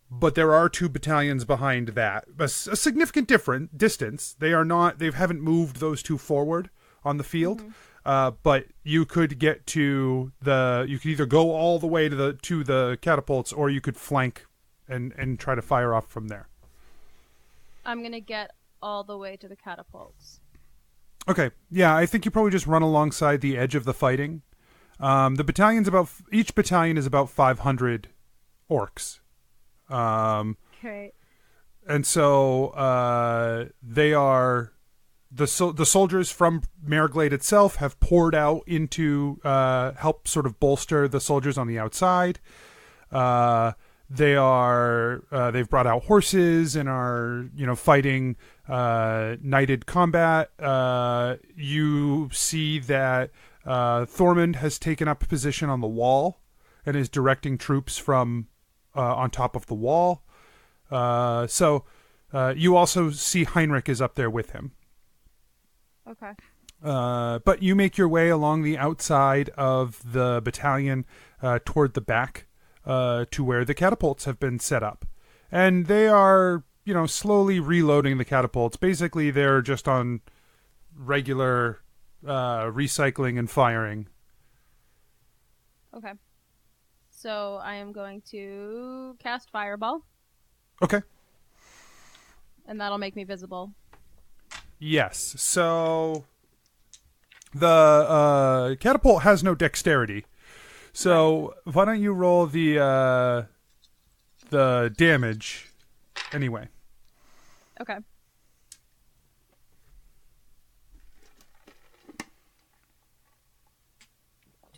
But there are two battalions behind that. A significant different distance. They haven't moved those two forward on the field. Mm-hmm. But you could get to you could either go all the way to the catapults, or you could flank and try to fire off from there. I'm going to get all the way to the catapults. Okay. Yeah, I think you probably just run alongside the edge of the fighting. Each battalion is about 500 orcs. Okay. And so they are the soldiers from Mareglade itself have poured out into help sort of bolster the soldiers on the outside. They've brought out horses and are fighting knighted combat. You see that Thormund has taken up a position on the wall and is directing troops from on top of the wall. So you also see Heinrich is up there with him. Okay. But you make your way along the outside of the battalion toward the back to where the catapults have been set up. And they are, slowly reloading the catapults. Basically, they're just on regular recycling and firing. Okay. So I am going to cast Fireball. Okay. And that'll make me visible. Yes. So the catapult has no dexterity. So why don't you roll the damage anyway? Okay.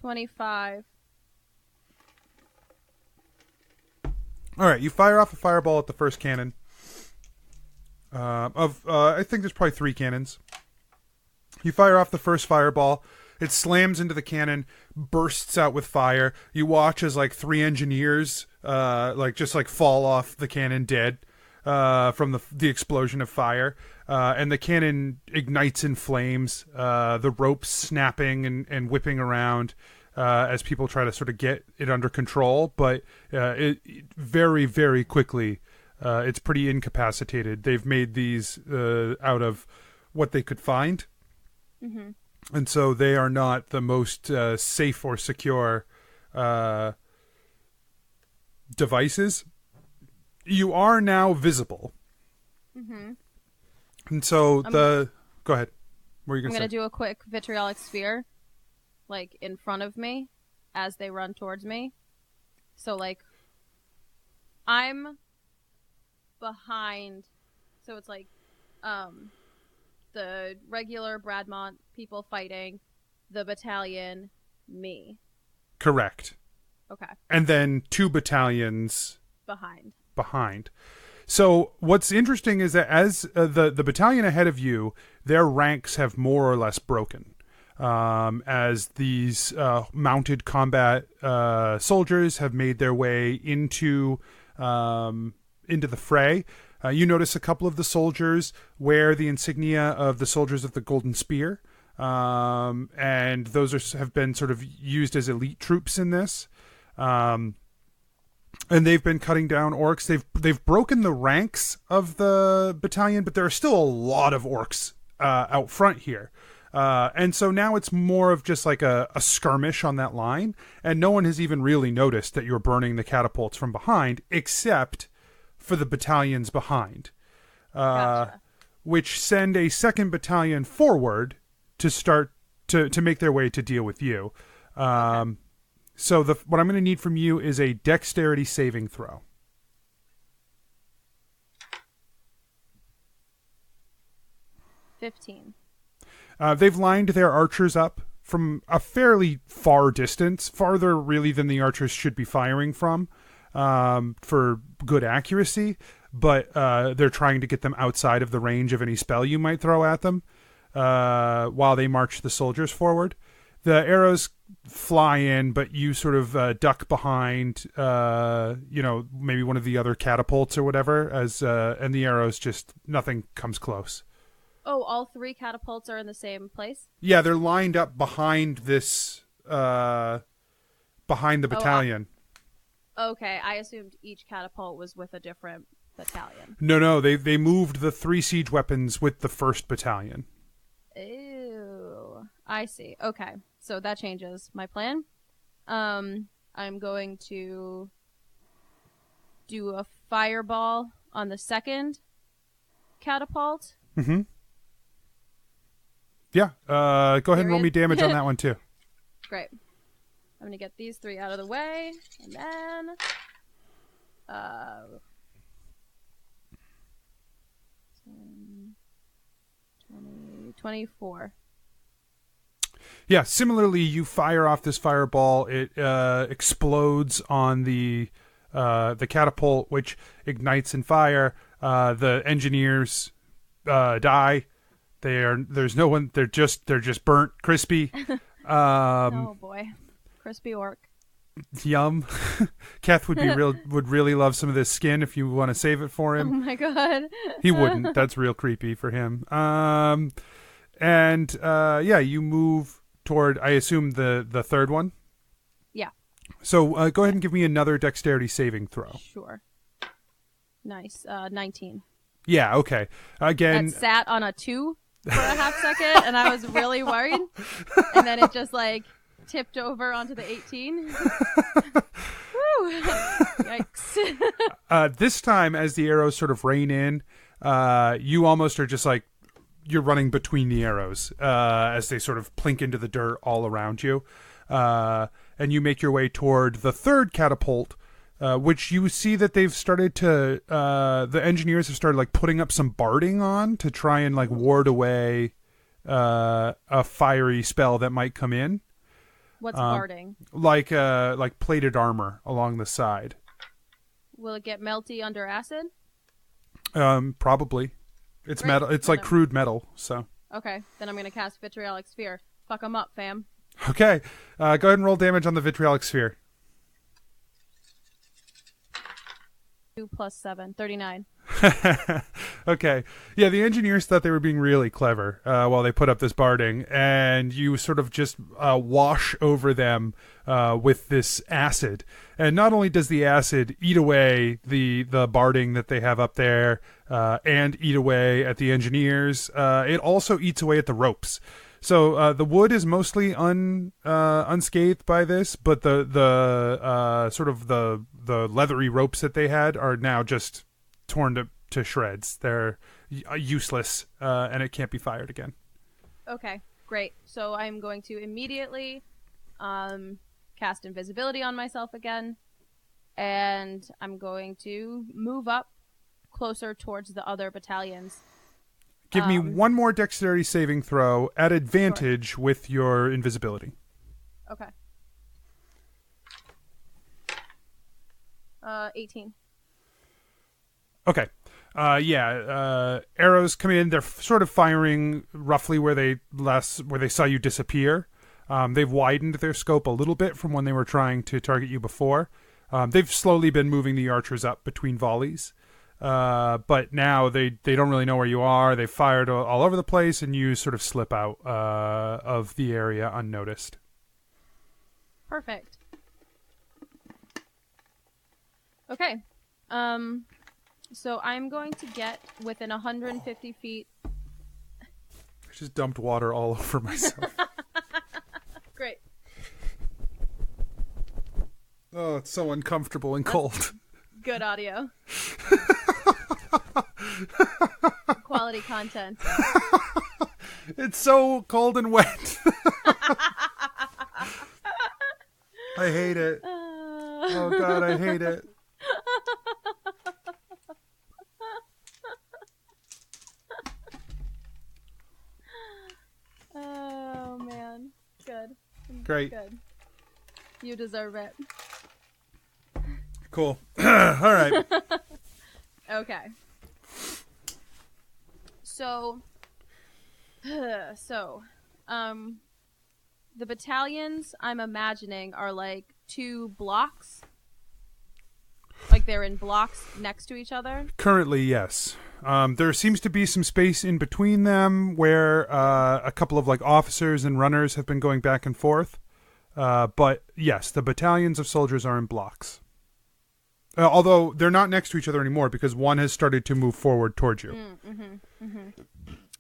$25. All right, you fire off a fireball at the first cannon. I think there's probably 3 cannons. You fire off the first fireball. It slams into the cannon, bursts out with fire. You watch as 3 engineers fall off the cannon dead from the explosion of fire. And the cannon ignites in flames. The ropes snapping and whipping around. As people try to sort of get it under control, but it very, very quickly, it's pretty incapacitated. They've made these out of what they could find, mm-hmm. and so they are not the most safe or secure devices. You are now visible, mm-hmm. and so go ahead. What are you I'm gonna going say? to do a quick vitriolic sphere. In front of me as they run towards me. So, I'm behind. So it's the regular Bradmont people fighting, the battalion, me. Correct. Okay. And then 2 battalions behind. So what's interesting is that as the battalion ahead of you, their ranks have more or less broken. As these mounted combat soldiers have made their way into the fray. You notice a couple of the soldiers wear the insignia of the soldiers of the Golden Spear, and those have been sort of used as elite troops in this. And they've been cutting down orcs. They've broken the ranks of the battalion, but there are still a lot of orcs out front here. And so now it's more of just like a skirmish on that line, and no one has even really noticed that you're burning the catapults from behind, except for the battalions behind, Gotcha. which send a second battalion forward to start to make their way to deal with you. Okay. So what I'm going to need from you is a dexterity saving throw. 15. They've lined their archers up from a fairly far distance, farther really than the archers should be firing from, for good accuracy. But they're trying to get them outside of the range of any spell you might throw at them while they march the soldiers forward. The arrows fly in, but you sort of duck behind, maybe one of the other catapults or whatever, and the arrows just, nothing comes close. Oh, all 3 catapults are in the same place? Yeah, they're lined up behind this, behind the battalion. Okay, I assumed each catapult was with a different battalion. No, they moved the 3 siege weapons with the 1st battalion. Ew. I see. Okay, so that changes my plan. I'm going to do a fireball on the 2nd catapult. Mm-hmm. Yeah, go ahead and roll me damage on that one, too. Great. I'm going to get these 3 out of the way, and then... 24. Yeah, similarly, you fire off this fireball. It explodes on the catapult, which ignites in fire. The engineers die. There's no one. They're just burnt, crispy. Oh boy, crispy orc. Yum. Keth would really love some of this skin if you want to save it for him. Oh my god. He wouldn't. That's real creepy for him. You move toward, I assume, the third one. Yeah. So go ahead and give me another dexterity saving throw. Sure. Nice. 19. Yeah. Okay. Again. That sat on a 2 for a half second, and I was really worried. And then it just tipped over onto the 18. Woo! Yikes. This time, as the arrows sort of rain in, you almost are just you're running between the arrows as they sort of plink into the dirt all around you. And you make your way toward the 3rd catapult, which you see that they've started to, the engineers have started putting up some barding on to try and ward away a fiery spell that might come in. What's barding? Like plated armor along the side. Will it get melty under acid? Probably. It's Great. metal. It's crude metal. So. Okay, then I'm gonna cast Vitriolic Sphere. Fuck 'em up, fam. Okay, go ahead and roll damage on the Vitriolic Sphere. 2 + 7, 39. Okay. Yeah, the engineers thought they were being really clever while they put up this barding, and you sort of just wash over them with this acid. And not only does the acid eat away the barding that they have up there and eat away at the engineers, it also eats away at the ropes. So the wood is mostly unscathed by this, but the sort of the leathery ropes that they had are now just torn to shreds. They're useless, and it can't be fired again. Okay, great. So I'm going to immediately cast invisibility on myself again, and I'm going to move up closer towards the other battalions. Give me one more dexterity saving throw at advantage with your invisibility. Okay. 18. Okay. Arrows come in. They're sort of firing roughly where they saw you disappear. They've widened their scope a little bit from when they were trying to target you before. They've slowly been moving the archers up between volleys. But now they don't really know where you are. They've fired all over the place, and you sort of slip out of the area unnoticed. Perfect. Okay. So I'm going to get within 150 feet. I just dumped water all over myself. Great. Oh, it's so uncomfortable and cold. Good audio. Quality content. It's so cold and wet. I hate it. Oh, God, I hate it. Oh, man. Good. Great. Good. You deserve it. Cool. All right. Okay. So, the battalions I'm imagining are like 2 blocks. Like they're in blocks next to each other. Currently, yes. There seems to be some space in between them where a couple of like officers and runners have been going back and forth. But yes, the battalions of soldiers are in blocks. Although they're not next to each other anymore because one has started to move forward towards you.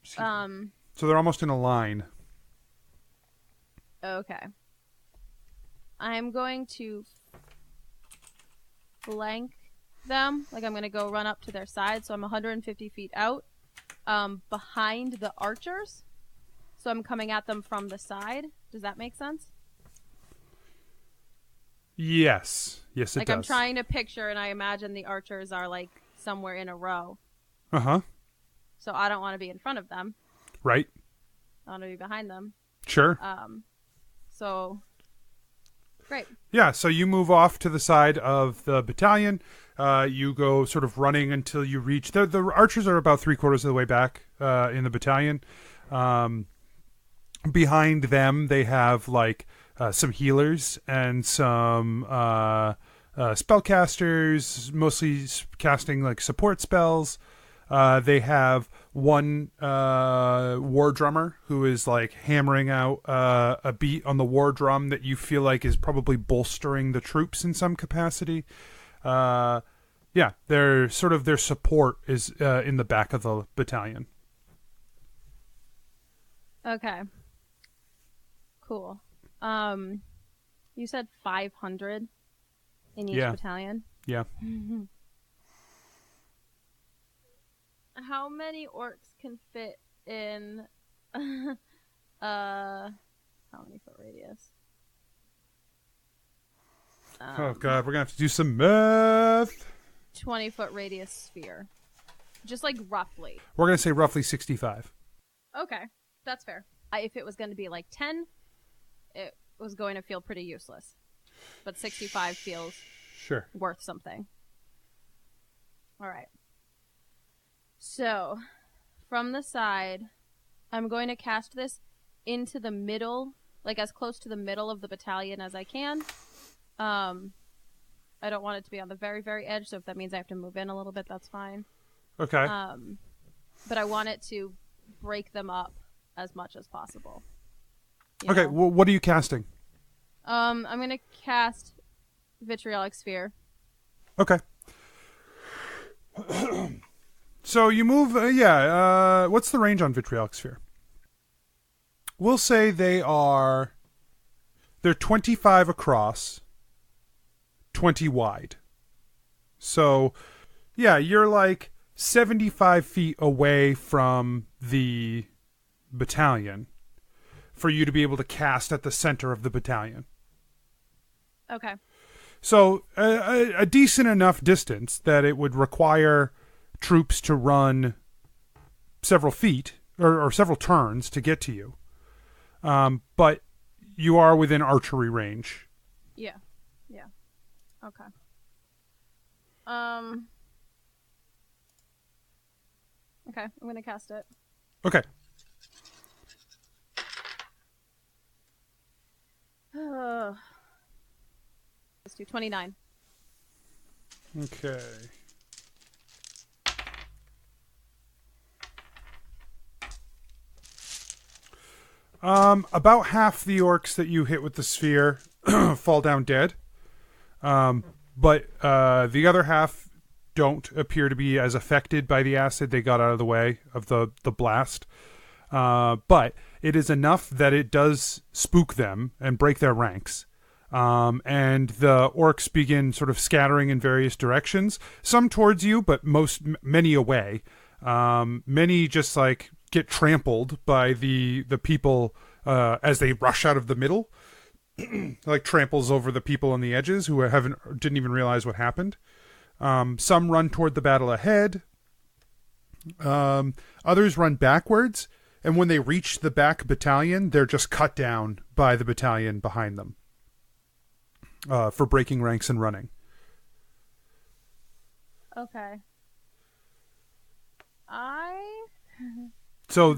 So they're almost in a line. Okay. I'm going to flank them. Like I'm going to go run up to their side. So I'm 150 feet out behind the archers. So I'm coming at them from the side. Does that make sense? Yes. Yes, it does. Like I'm trying to picture and I imagine the archers are like somewhere in a row. Uh-huh. So I don't want to be in front of them. Right. I want to be behind them. Sure. So, great. Yeah, so you move off to the side of the battalion. You go sort of running until you reach... The archers are about 3/4 of the way back in the battalion. Behind them, they have like some healers and some spellcasters, mostly casting like support spells. They have one war drummer who is like hammering out a beat on the war drum that you feel like is probably bolstering the troops in some capacity. Yeah, their support is in the back of the battalion. Okay. Cool. You said 500 in each battalion? Yeah. How many orcs can fit in how many foot radius? Oh god, we're gonna have to do some math. 20-foot radius sphere. Just like roughly. We're gonna say roughly 65. Okay, that's fair. If it was going to be like 10, it was going to feel pretty useless. But 65 feels worth something. All right. So, from the side, I'm going to cast this into the middle, like as close to the middle of the battalion as I can. I don't want it to be on the very, very edge, so if that means I have to move in a little bit, that's fine. Okay. But I want it to break them up as much as possible. Okay, well, what are you casting? I'm going to cast Vitriolic Sphere. Okay. So you move, what's the range on Vitriolic Sphere? We'll say they're 25 across, 20 wide. So, yeah, you're like 75 feet away from the battalion for you to be able to cast at the center of the battalion. Okay. So, a decent enough distance that it would require troops to run several feet or several turns to get to you. But you are within archery range. Yeah. Okay. Okay, I'm gonna cast it. Okay. Let's do 29. Okay. About half the orcs that you hit with the sphere fall down dead. But the other half don't appear to be as affected by the acid. They got out of the way of the blast. But it is enough that it does spook them and break their ranks. And the orcs begin sort of scattering in various directions. Some towards you, but many away. Many just like get trampled by the people as they rush out of the middle. Like tramples over the people on the edges who didn't even realize what happened. Some run toward the battle ahead. Others run backwards, and when they reach the back battalion, they're just cut down by the battalion behind them for breaking ranks and running. Okay. So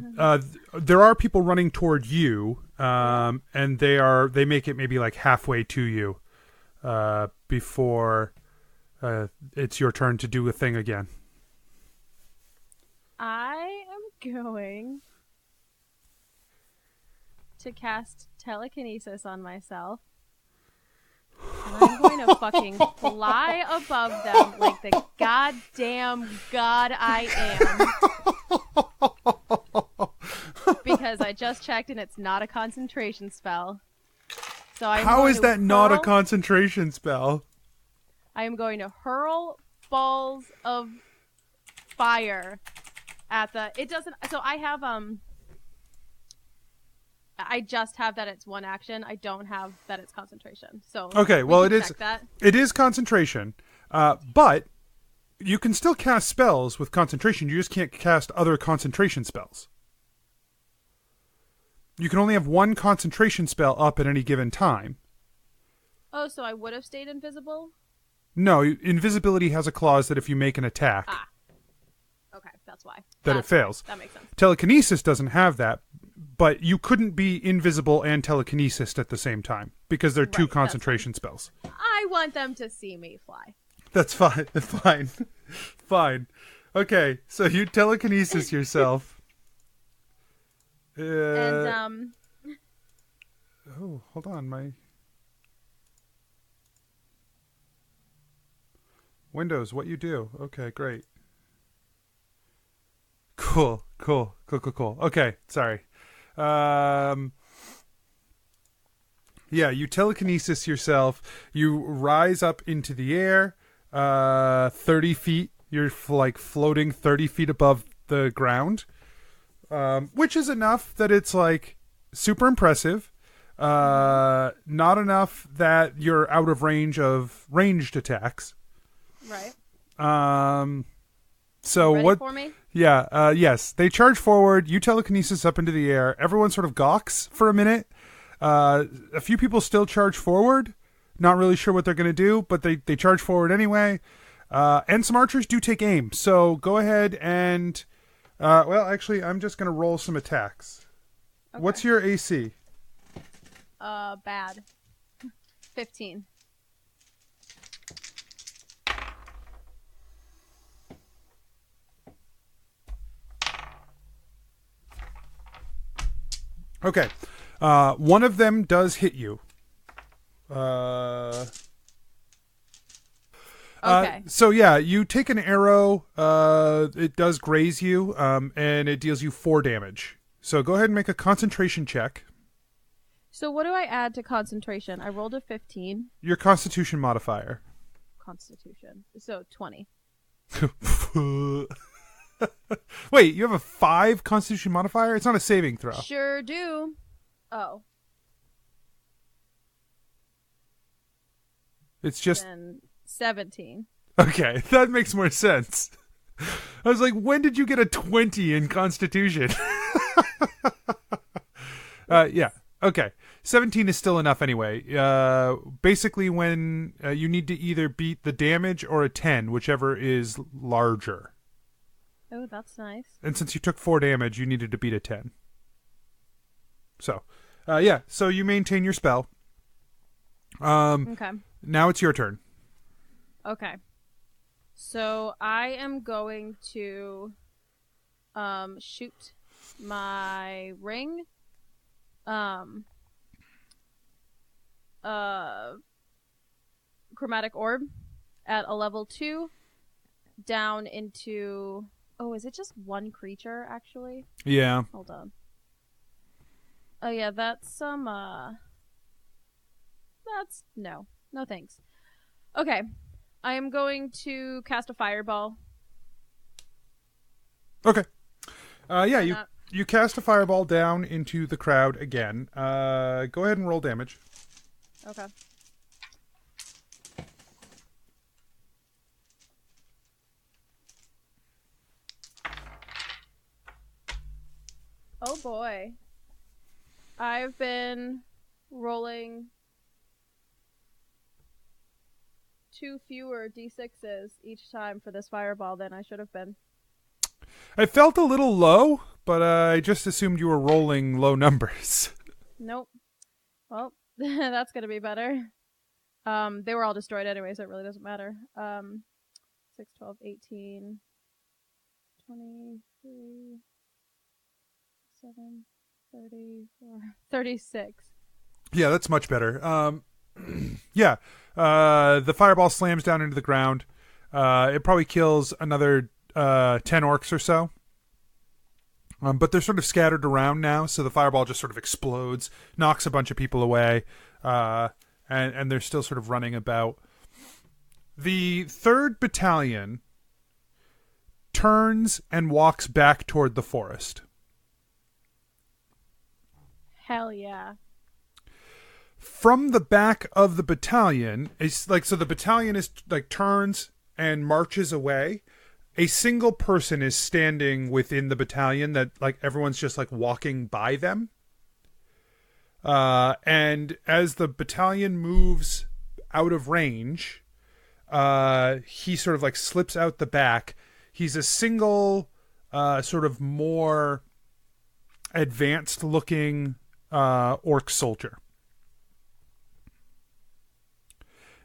there are people running toward you, and they make it maybe like halfway to you before it's your turn to do a thing again. I am going to cast Telekinesis on myself. And I'm going to fucking fly above them like the goddamn god I am. Because I just checked and it's not a concentration spell. So How is that not a concentration spell? I am going to hurl balls of fire at the... It doesn't... So I have, I just have that it's one action. I don't have that it's concentration. So okay, well it is concentration, but you can still cast spells with concentration. You just can't cast other concentration spells. You can only have one concentration spell up at any given time. Oh, so I would have stayed invisible? No, invisibility has a clause that if you make an attack, okay, that's why. It fails. That makes sense. Telekinesis doesn't have that. But you couldn't be invisible and telekinesis at the same time because they're two concentration spells. I want them to see me fly. That's fine. Fine. Fine. Okay, so you telekinesis yourself. And Oh, hold on, my Windows. What you do? Okay, great. Cool. Okay, sorry. Yeah, you telekinesis yourself. You rise up into the air, 30 feet. You're like floating 30 feet above the ground, which is enough that it's like super impressive. Not enough that you're out of range of ranged attacks. Right. So ready what? For me? Yeah. Yes. They charge forward. You telekinesis up into the air. Everyone sort of gawks for a minute. A few people still charge forward. Not really sure what they're going to do, but they charge forward anyway. And some archers do take aim. So go ahead and... well, actually, I'm just going to roll some attacks. Okay. What's your AC? Bad. 15. Okay. One of them does hit you. Okay. So yeah, you take an arrow. It does graze you, and it deals you 4 damage. So go ahead and make a concentration check. So what do I add to concentration? I rolled a 15. Your Constitution modifier. Constitution. So 20. Wait, you have a 5 Constitution modifier? It's not a saving throw. Sure do. Oh. It's just... Then 17. Okay, that makes more sense. I was like, when did you get a 20 in Constitution? Yeah, okay. 17 is still enough anyway. Basically, when you need to either beat the damage or a 10, whichever is larger. Oh, that's nice. And since you took 4 damage, you needed to beat a 10. So, yeah. So you maintain your spell. Okay. Now it's your turn. Okay. So I am going to shoot my ring chromatic orb at a level 2 down into... Oh, is it just one creature, actually? Yeah. Hold on. Oh, yeah, that's some, That's... No. No thanks. Okay. I am going to cast a fireball. Okay. Yeah, you cast a fireball down into the crowd again. Go ahead and roll damage. Okay. Oh boy. I've been rolling 2 fewer d6s each time for this fireball than I should have been. I felt a little low, but I just assumed you were rolling low numbers. Nope. Well, that's gonna be better. They were all destroyed anyway, so it really doesn't matter. 6, 12, 18, 23, 7, 34, 36. Yeah, that's much better. Yeah, the fireball slams down into the ground. It probably kills another 10 orcs or so. But they're sort of scattered around now, so the fireball just sort of explodes, knocks a bunch of people away, and they're still sort of running about. The 3rd battalion turns and walks back toward the forest. Hell yeah. From the back of the battalion, it's like, so the battalion is like turns and marches away. A single person is standing within the battalion that like everyone's just like walking by them. And as the battalion moves out of range, he sort of like slips out the back. He's a single, sort of more advanced looking, orc soldier.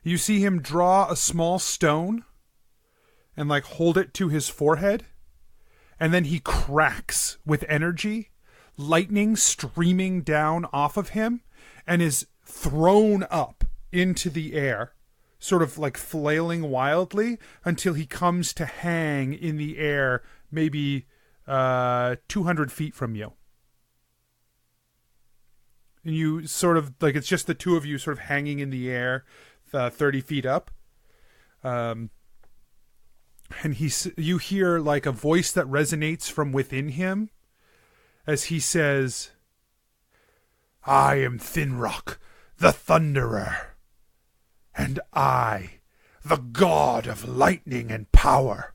You see him draw a small stone and like hold it to his forehead, and then he cracks with energy, lightning streaming down off of him, and is thrown up into the air, sort of like flailing wildly until he comes to hang in the air maybe 200 feet from you. And you sort of like, it's just the two of you sort of hanging in the air 30 feet up. And you hear like a voice that resonates from within him as he says, "I am Thinrock, the Thunderer, and I, the god of lightning and power,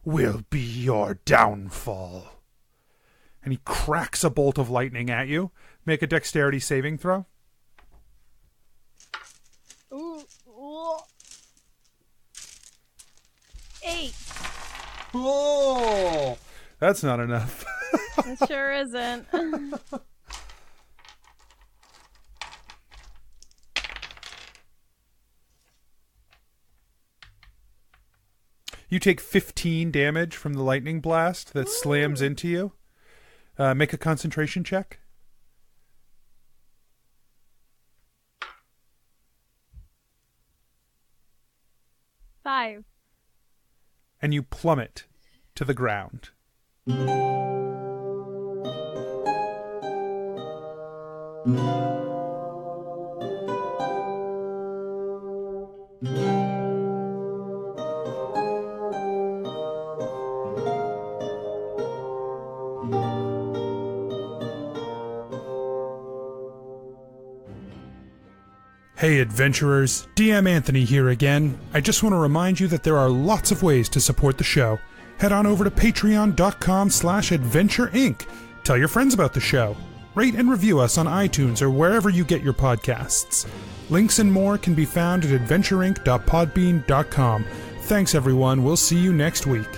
will be your downfall." And he cracks a bolt of lightning at you. Make a dexterity saving throw. Ooh. 8. Oh, that's not enough. It sure isn't. You take 15 damage from the lightning blast that slams into you. Make a concentration check. 5. And you plummet to the ground. Hey adventurers, DM Anthony here again. I just want to remind you that there are lots of ways to support the show. Head on over to patreon.com/adventureinc. Tell your friends about the show. Rate and review us on iTunes or wherever you get your podcasts. Links and more can be found at adventureinc.podbean.com. Thanks everyone, we'll see you next week.